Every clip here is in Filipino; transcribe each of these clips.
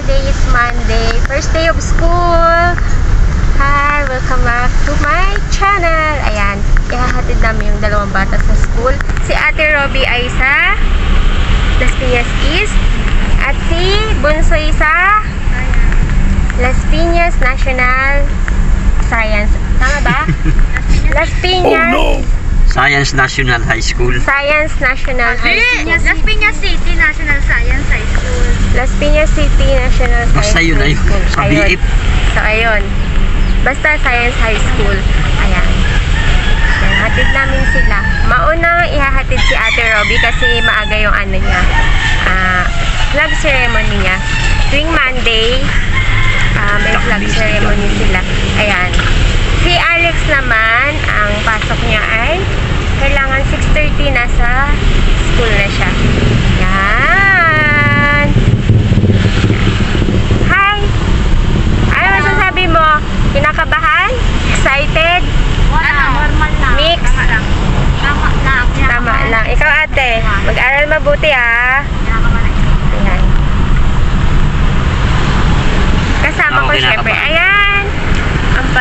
Today is Monday, first day of school. Hi, welcome back to my channel. Ayan, ihahatid namin yung dalawang bata sa school. Si Ate Robby ay sa Las Piñas East at si Bunsoy sa Las Piñas National Science. Tama ba? Las Piñas. Oh, no. Science National High School. Science National High School. Las Piñas City National Science High School. Las Piñas City National Science Basta yun na yun. Sa BF. So, ayun. Basta Science High School. Ayan. Hatid namin sila. Mauna ihahatid si Ate Robby kasi maaga yung ano niya. Flag ceremony niya. Tuwing Monday, may flag ceremony sila. Ayan. Si Alex naman, ang pasok niya ay kailangan 6:30 nasa school na siya. Yan. Hi! Ano masasabi mo? Kinakabahan? Excited? Normal lang. Mix? Tama lang. Ikaw ate, mag-aral mabuti ah. Ayan. Kasama ko syempre. Ayan. Ang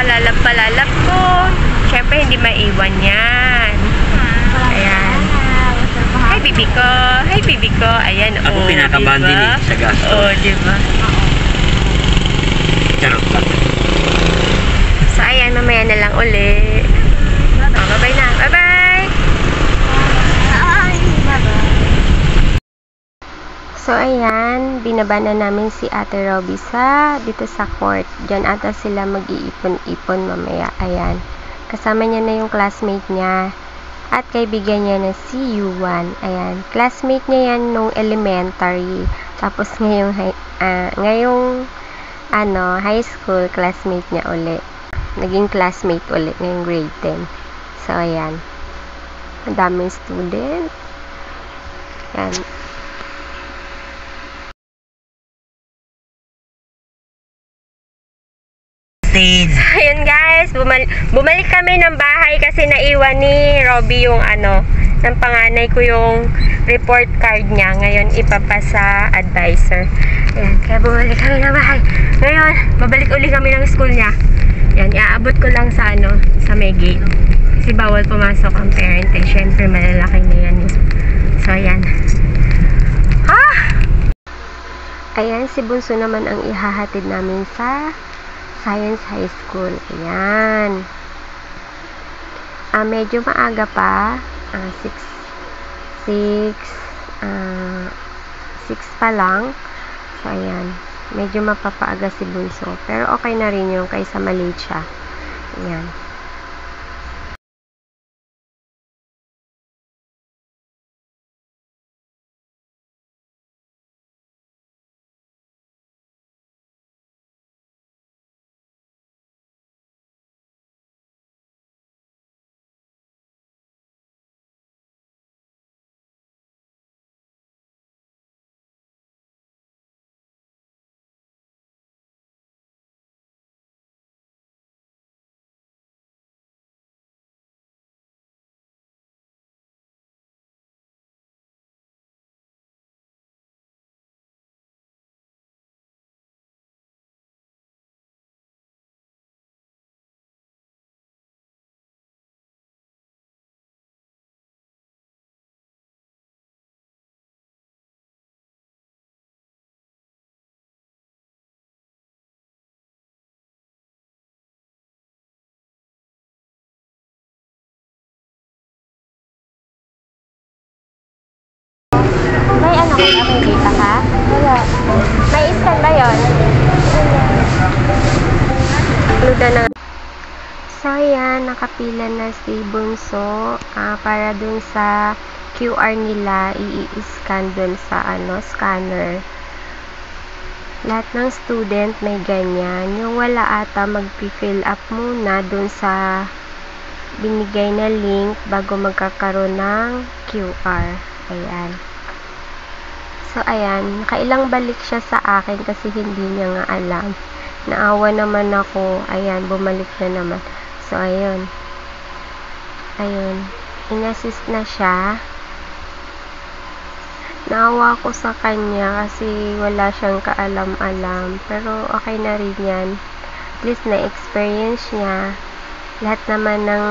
palalap ko. Syempre hindi maiwan yan. Ayan. Hi bibi ko. Hi bibi ko. Ayan. Ako pinakabahan din eh, sa gasto. Oo, diba? Charot lang. So ayan, mamaya na lang uli. Bye-bye na. Bye-bye! So ayan, binaba na namin si Ate Robby dito sa court. Diyan ata sila mag-iipon-ipon mamaya. Ayan. Kasama niya na yung classmate niya at kaibigan niya na si Yuan. Ayan. Classmate niya yan nung elementary. Tapos ngayong high school, classmate niya uli. Naging classmate ulit ngayong grade 10. So ayan. Ang daming student. Ayan. Ayun guys, bumalik kami ng bahay kasi naiwan ni Robby yung ng panganay ko yung report card niya. Ngayon ipapasa advisor. Ayan, kaya bumalik kami ng bahay. Ngayon, babalik uli kami ng school niya. Ayan, iaabot ko lang sa sa may gate. Kasi bawal pumasok ang parent eh. Syempre malalaki na yan eh. So ayan. Ayan, si Bunso naman ang ihahatid namin sa Science High School. Ayan. Medyo maaga pa. 6 pa lang. So, ayan. Medyo mapapaaga si Bunso. Pero okay na rin yung kaysa malate siya. Ayan. May data ka? Wala. May scan ba yun? Luda na. So, yan. Nakapila na si Bunso. Para dun sa QR nila, i-scan dun sa scanner. Lahat ng student may ganyan. Yung wala ata, mag-fill up muna dun sa binigay na link bago magkakaroon ng QR. Ayan. So, ayan. Nakailang balik siya sa akin kasi hindi niya nga alam. Naawa naman ako. Ayan, bumalik na naman. So, ayun. Ayun. In-assist na siya. Naawa ko sa kanya kasi wala siyang kaalam-alam. Pero okay na rin yan. At least na-experience niya. Lahat naman ng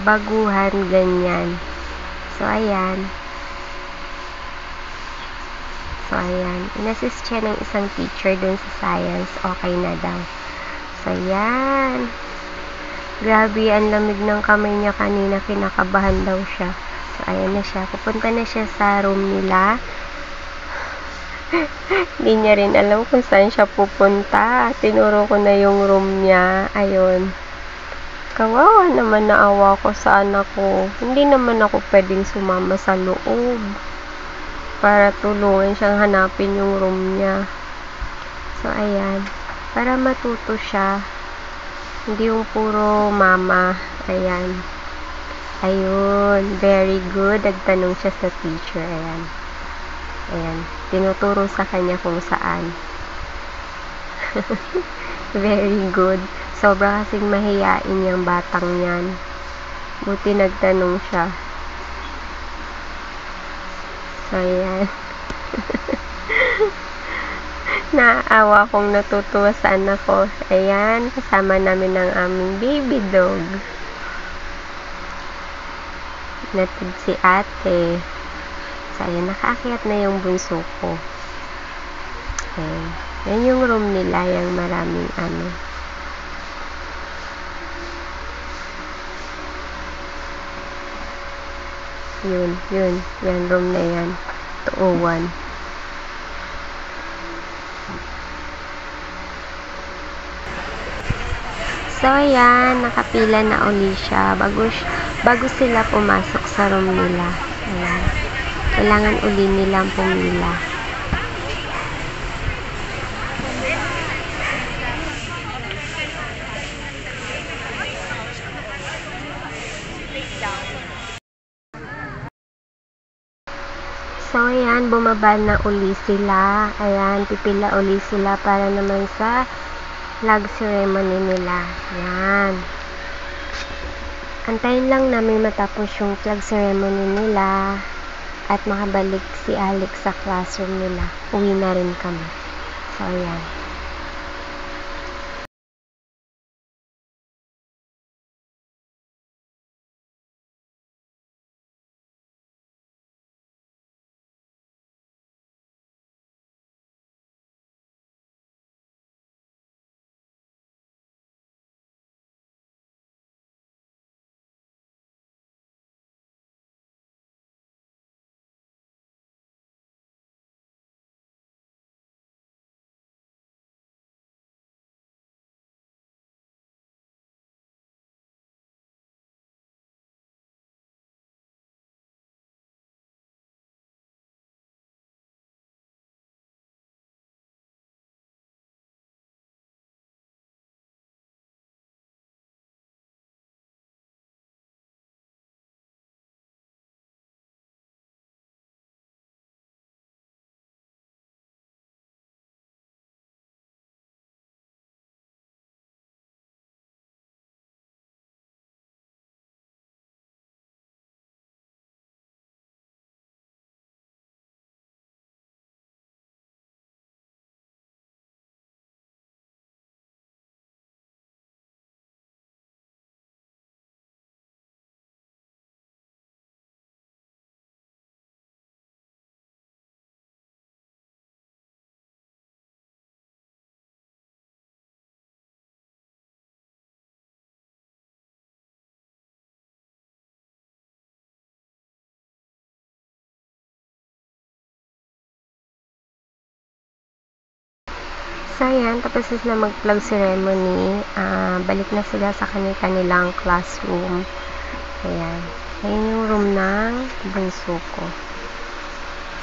baguhan, ganyan. So, ayan. Inassist siya ng isang teacher dun sa science. Okay na daw. So, ayan. Grabe, ang lamig ng kamay niya kanina. Kinakabahan daw siya. So, ayan na siya. Pupunta na siya sa room nila. Hindi niya rin alam kung saan siya pupunta. Tinuro ko na yung room niya. Ayun. Kawawa naman, naawa ko sa anak ko. Hindi naman ako pwedeng sumama sa loob para tulungan siyang hanapin yung room niya. So, ayan. Para matuto siya. Hindi yung puro mama. Ayan. Ayun. Very good. Nagtanong siya sa teacher. Ayan. Ayan. Tinuturo sa kanya kung saan. Very good. Sobra kasing mahiyain yung batang yan. Buti nagtanong siya. So, ayan. Naawa kong natutuwa sa anak ko. Ayan. Kasama namin ang aming baby dog. Natid si ate. So, ayan. Nakaakyat na yung bunso ko. Ayan. Yan yung room nila. Yung maraming Yun. Yan, room na yan. 201. So, ayan. Nakapila na uli siya. Bago sila pumasok sa room nila. Ayan. Kailangan uli nilang pumila. So, ayan, bumaba na uli sila. Ayan, pipila uli sila para naman sa flag ceremony nila. Ayan. Antayin lang namin matapos yung flag ceremony nila at makabalik si Alex sa classroom nila. Uwi na rin kami. So, ayan. So, ayan, tapos na mag-flag ceremony. Balik na sila sa kanilang classroom. Ayan. Ayan yung room ng bunso ko.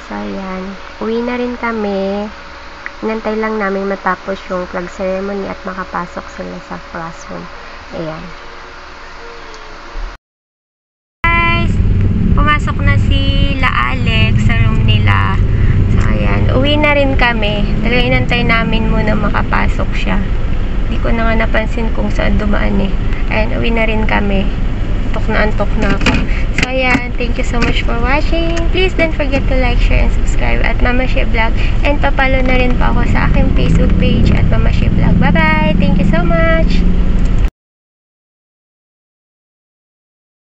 So, ayan. Uwi na rin kami. Inantay lang namin matapos yung flag ceremony at makapasok sila sa classroom. Ayan. Guys, pumasok na sila Alex sa room nila. So, ayan. Uwi na rin kami. Talagang inantay namin muna makapasok siya. Hindi ko na nga napansin kung saan dumaan eh. Ayan, uwi na rin kami. Antok na ako. So, ayan. Thank you so much for watching. Please don't forget to like, share, and subscribe at Mama She Vlog. And papalo na rin po ako sa aking Facebook page at Mama She Vlog. Bye-bye! Thank you so much!